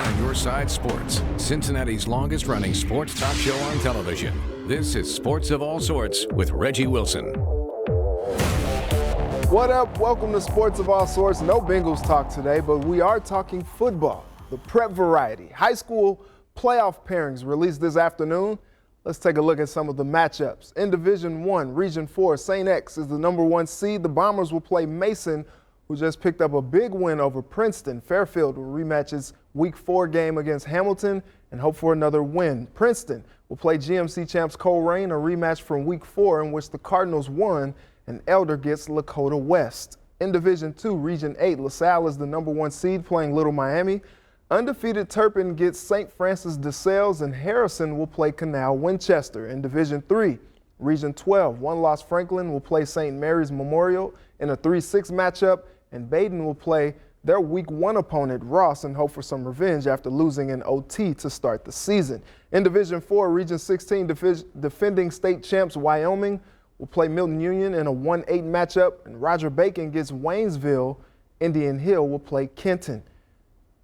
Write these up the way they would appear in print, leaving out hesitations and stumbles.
on your side sports, Cincinnati's longest running sports talk show on television. This is Sports of All Sorts with Reggie Wilson. What up? Welcome to Sports of All Sorts. No Bengals talk today, but we are talking football, the prep variety. High school playoff pairings released this afternoon. Let's take a look at some of the matchups. In Division I, Region 4, St. X is the number 1 seed. The Bombers will play Mason, who just picked up a big win over Princeton. Fairfield will rematch its Week 4 game against Hamilton and hope for another win. Princeton will play GMC champs Colerain, a rematch from Week 4 in which the Cardinals won, and Elder gets Lakota West. In Division II, Region 8, LaSalle is the number 1 seed playing Little Miami. Undefeated Turpin gets St. Francis de Sales, and Harrison will play Canal Winchester. In Division III, Region 12, one-loss Franklin will play St. Mary's Memorial in a 3-6 matchup, and Baden will play their Week 1 opponent, Ross, and hope for some revenge after losing in OT to start the season. In Division 4, Region 16, defending state champs Wyoming will play Milton Union in a 1-8 matchup, and Roger Bacon gets Waynesville. Indian Hill will play Kenton.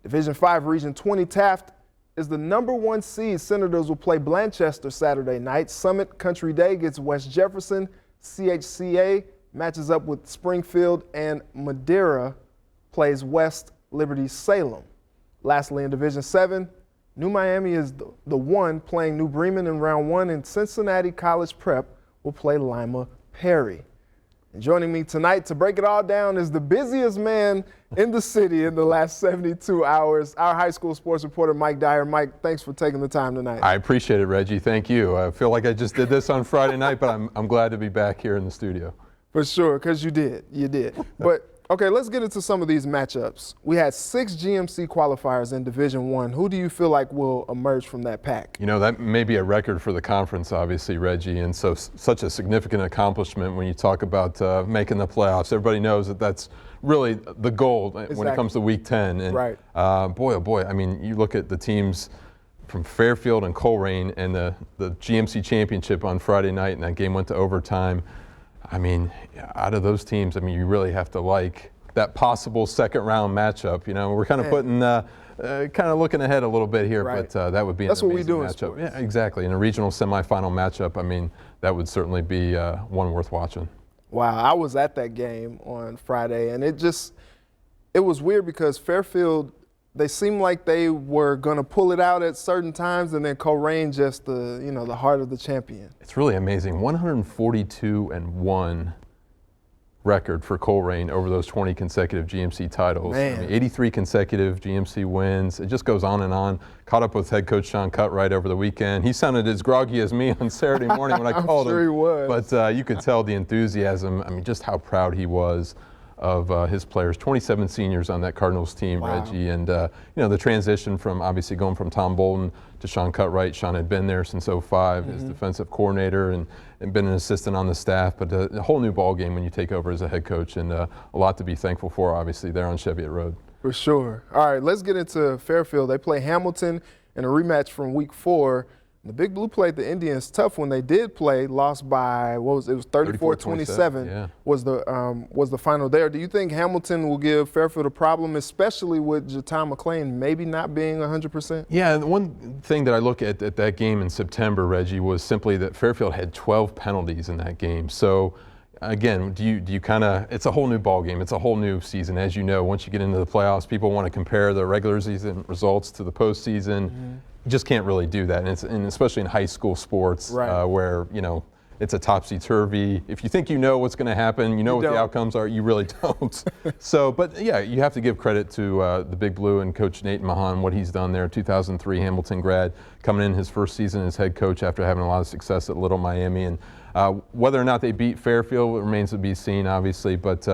Division 5, Region 20, Taft is the number 1 seed. Senators will play Blanchester Saturday night. Summit Country Day gets West Jefferson. CHCA matches up with Springfield, and Madeira plays West Liberty Salem. Lastly, in Division 7, New Miami is the 1 playing New Bremen in round 1, and Cincinnati College Prep will play Lima Perry. And joining me tonight to break it all down is the busiest man in the city in the last 72 hours, our high school sports reporter, Mike Dyer. Mike, thanks for taking the time tonight. I appreciate it, Reggie. Thank you. I feel like I just did this on Friday night, but I'm glad to be back here in the studio. For sure, because you did. But, okay, let's get into some of these matchups. We had 6 GMC qualifiers in Division I. Who do you feel like will emerge from that pack? You know, that may be a record for the conference, obviously, Reggie, and so such a significant accomplishment when you talk about making the playoffs. Everybody knows that that's really the goal when it comes to Week 10. And, right. Boy, oh boy, I mean, you look at the teams from Fairfield and Colerain and the GMC championship on Friday night, and that game went to overtime. I mean, out of those teams, I mean, you really have to like that possible second-round matchup. You know, we're kind of putting, kind of looking ahead a little bit here, right. But that would be an amazing matchup. Yeah, exactly. In a regional semifinal matchup, I mean, that would certainly be one worth watching. Wow, I was at that game on Friday, and it was weird because Fairfield, they seemed like they were going to pull it out at certain times, and then Colerain just the heart of the champion. It's really amazing. 142-1 record for Colerain over those 20 consecutive GMC titles. Man. I mean, 83 consecutive GMC wins. It just goes on and on. Caught up with head coach Sean Cutright over the weekend. He sounded as groggy as me on Saturday morning when I called him. I'm sure he was. But you could tell the enthusiasm. I mean, just how proud he was of his players. 27 seniors on that Cardinals team, wow. Reggie. And, the transition from obviously going from Tom Bolden to Sean Cutright. Sean had been there since 2005 as defensive coordinator and been an assistant on the staff. But a whole new ball game when you take over as a head coach, and a lot to be thankful for, obviously, there on Cheviot Road. For sure. All right, let's get into Fairfield. They play Hamilton in a rematch from Week 4. The Big Blue played the Indians tough when they did play, lost by, it was 34-27 yeah. was the final there. Do you think Hamilton will give Fairfield a problem, especially with Jaton McClain maybe not being 100%? Yeah, the one thing that I look at that game in September, Reggie, was simply that Fairfield had 12 penalties in that game. So, again, do you kind of, it's a whole new ball game. It's a whole new season. As you know, once you get into the playoffs, people want to compare the regular season results to the postseason. You just can't really do that, and especially in high school sports, right. Where it's a topsy-turvy. If you think you know what's going to happen, you know what the outcomes are, you really don't. So, but yeah, you have to give credit to the Big Blue and Coach Nate Mahan, what he's done there. 2003 Hamilton grad, coming in his first season as head coach after having a lot of success at Little Miami. And whether or not they beat Fairfield remains to be seen, obviously. But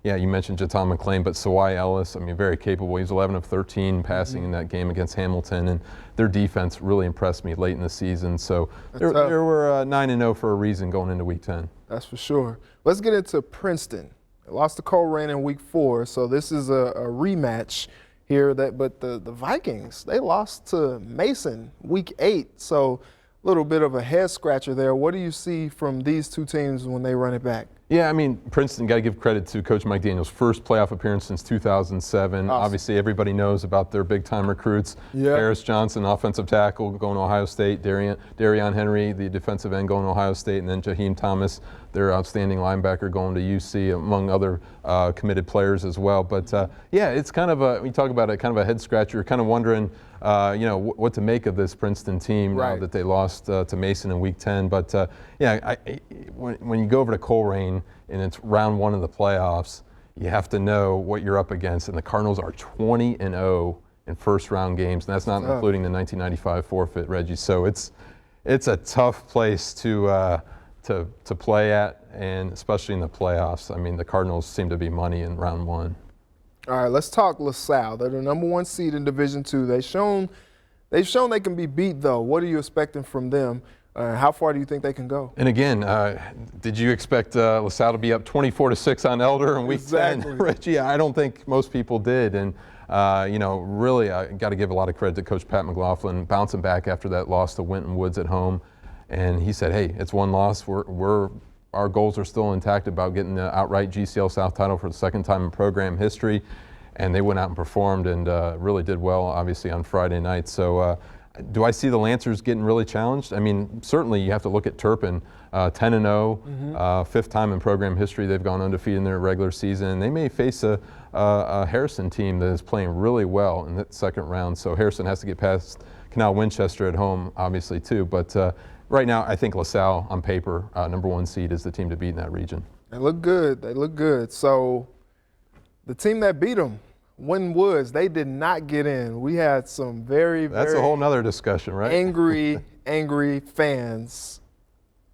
yeah, you mentioned Jaton McClain, but Sawai Ellis, I mean, very capable. He was 11 of 13 passing in that game against Hamilton, and their defense really impressed me late in the season. So they were 9-0 for a reason going into Week 10. That's for sure. Let's get into Princeton. They lost to Colerain in Week 4, so this is a rematch here. But the Vikings, they lost to Mason Week 8, so a little bit of a head scratcher there. What do you see from these two teams when they run it back? Yeah, I mean, Princeton, got to give credit to Coach Mike Daniel's first playoff appearance since 2007. Awesome. Obviously, everybody knows about their big-time recruits. Yep. Harris Johnson, offensive tackle, going to Ohio State. Darion Henry, the defensive end, going to Ohio State. And then Jaheim Thomas, their outstanding linebacker, going to UC, among other committed players as well. But, yeah, it's kind of a, we talk about it, kind of a head-scratcher. You're kind of wondering, what to make of this Princeton team now that they lost to Mason in Week 10. But, when you go over to Coleraine and it's round 1 of the playoffs, you have to know what you're up against. And the Cardinals are 20-0 in first-round games, and that's not including the 1995 forfeit, Reggie. So it's a tough place to play at, and especially in the playoffs. I mean, the Cardinals seem to be money in round 1. All right, let's talk LaSalle. They're the #1 seed in Division II. They've shown they can be beat, though. What are you expecting from them? How far do you think they can go? And again, did you expect LaSalle to be up 24-6 on Elder in Week 10? Reggie, I don't think most people did. And, really, I got to give a lot of credit to Coach Pat McLaughlin, bouncing back after that loss to Winton Woods at home. And he said, hey, it's one loss. Our goals are still intact about getting the outright GCL South title for the second time in program history. And they went out and performed and really did well, obviously, on Friday night. So do I see the Lancers getting really challenged? I mean, certainly you have to look at Turpin, 10-0, fifth time in program history they've gone undefeated in their regular season. And they may face a Harrison team that is playing really well in that second round. So Harrison has to get past Canal Winchester at home, obviously, too. But right now, I think LaSalle, on paper, #1 seed, is the team to beat in that region. They look good. They look good. So the team that beat them, Winton Woods, they did not get in. We had some That's a whole nother discussion, right? angry fans.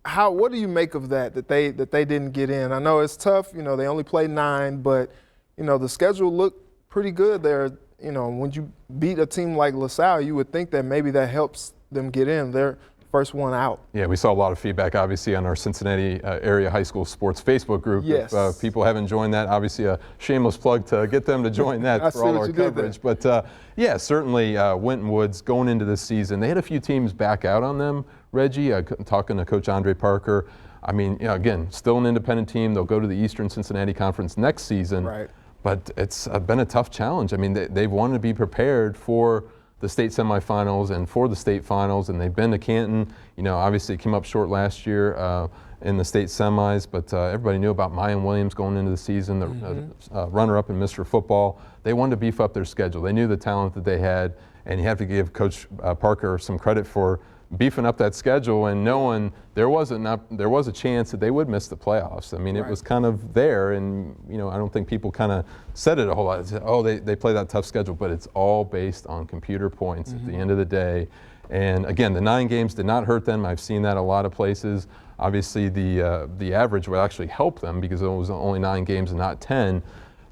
What do you make of that they didn't get in? I know it's tough. They only played 9, but the schedule looked pretty good there. When you beat a team like LaSalle, you would think that maybe that helps them get in. They're first one out. Yeah, we saw a lot of feedback, obviously, on our Cincinnati area high school sports Facebook group. Yes. If people haven't joined that, obviously a shameless plug to get them to join that for all our coverage. But yeah, certainly Winton Woods going into this season, they had a few teams back out on them, Reggie, talking to Coach Andre Parker. I mean, again, still an independent team. They'll go to the Eastern Cincinnati Conference next season. Right. But it's been a tough challenge. I mean, they've wanted to be prepared for the state semifinals and for the state finals, and they've been to Canton. Obviously came up short last year in the state semis, but everybody knew about Mayan Williams going into the season, the runner-up in Mr. Football. They wanted to beef up their schedule. They knew the talent that they had, and you have to give Coach Parker some credit for beefing up that schedule and knowing there was a chance that they would miss the playoffs. I mean, it was kind of there, and I don't think people kind of said it a whole lot. Said, oh, they play that tough schedule, but it's all based on computer points at the end of the day. And again, the 9 games did not hurt them. I've seen that a lot of places. Obviously, the average would actually help them because it was only 9 games and not 10.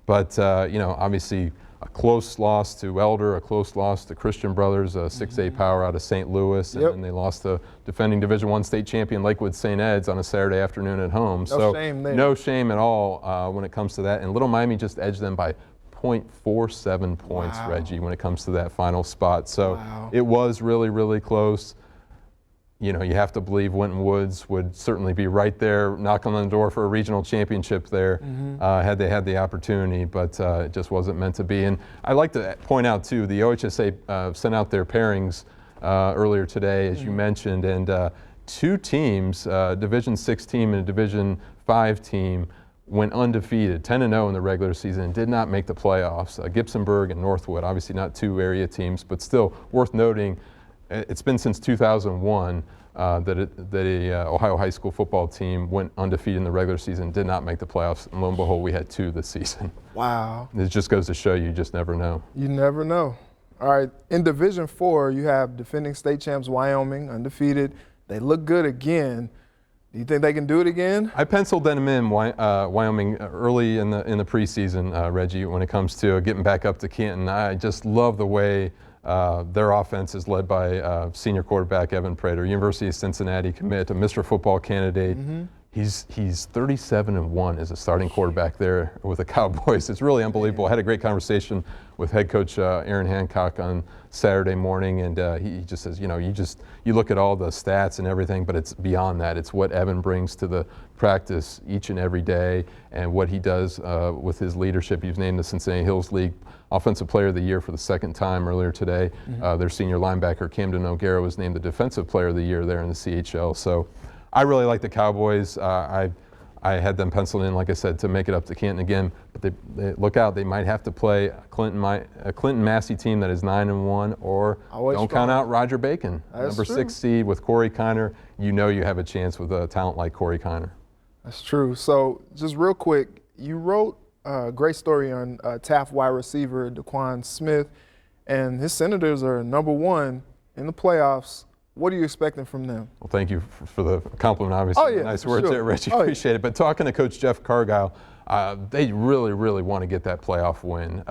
But obviously, a close loss to Elder, a close loss to Christian Brothers, a 6A power out of St. Louis, and then they lost to defending Division I state champion Lakewood St. Ed's on a Saturday afternoon at home. No shame there. No shame at all when it comes to that. And Little Miami just edged them by 0.47 points, Reggie, when it comes to that final spot. So it was really, really close. You have to believe Winton Woods would certainly be right there, knocking on the door for a regional championship there, had they had the opportunity, but it just wasn't meant to be. And I'd like to point out, too, the OHSA sent out their pairings earlier today, as you mentioned, and 2 teams, Division VI team and a Division V team, went undefeated, 10-0 in the regular season, and did not make the playoffs. Gibsonburg and Northwood, obviously not 2 area teams, but still worth noting. It's been since 2001 that a Ohio high school football team went undefeated in the regular season, did not make the playoffs, and lo and behold, we had 2 this season. Wow. It just goes to show you just never know. You never know. All right, in Division IV, you have defending state champs Wyoming, undefeated. They look good again. Do you think they can do it again? I penciled them in, Wyoming, early in the preseason, Reggie, when it comes to getting back up to Canton. I just love the way their offense is led by senior quarterback Evan Prater, University of Cincinnati commit, a Mr. Football candidate, He's 37-1 as a starting quarterback there with the Cowboys. It's really unbelievable. I had a great conversation with head coach Aaron Hancock on Saturday morning, and he just says, you look at all the stats and everything, but it's beyond that. It's what Evan brings to the practice each and every day, and what he does with his leadership. He was named the Cincinnati Hills League Offensive Player of the Year for the second time earlier today. Their senior linebacker Camden O'Gara was named the Defensive Player of the Year there in the CHL. So I really like the Cowboys. I had them penciled in, like I said, to make it up to Canton again. But they look out. They might have to play a Clinton Massey team that is 9-1, or don't count out Roger Bacon, number 6 seed with Corey Kiner. You have a chance with a talent like Corey Kiner. That's true. So just real quick, you wrote a great story on Taft wide receiver DeQuan Smith, and his Senators are #1 in the playoffs. What are you expecting from them? Well, thank you for the compliment, obviously. Oh, yeah, nice words there, Reggie. Oh, appreciate it. But talking to Coach Jeff Cargile, they really, really want to get that playoff win.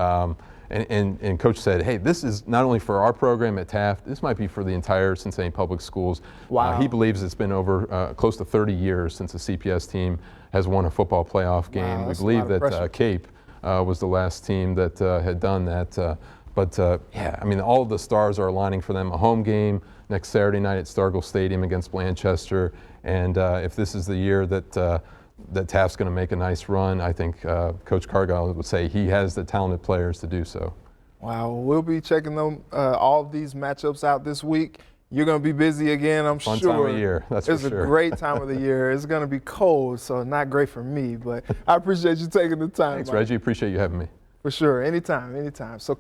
And Coach said, hey, this is not only for our program at Taft, this might be for the entire Cincinnati Public Schools. Wow. He believes it's been over close to 30 years since the CPS team has won a football playoff game. Wow, we believe that Cape was the last team that had done that. But yeah, I mean, all of the stars are aligning for them. A home game next Saturday night at Stargell Stadium against Blanchester. And if this is the year that Taft's going to make a nice run, I think Coach Cargile would say he has the talented players to do so. Wow, we'll be checking them, all of these matchups out this week. You're going to be busy again, I'm sure. Fun time of year, that's for sure. It's a great time of the year. It's going to be cold, so not great for me, but I appreciate you taking the time. Thanks, Reggie. Appreciate you having me. For sure. Anytime, anytime. So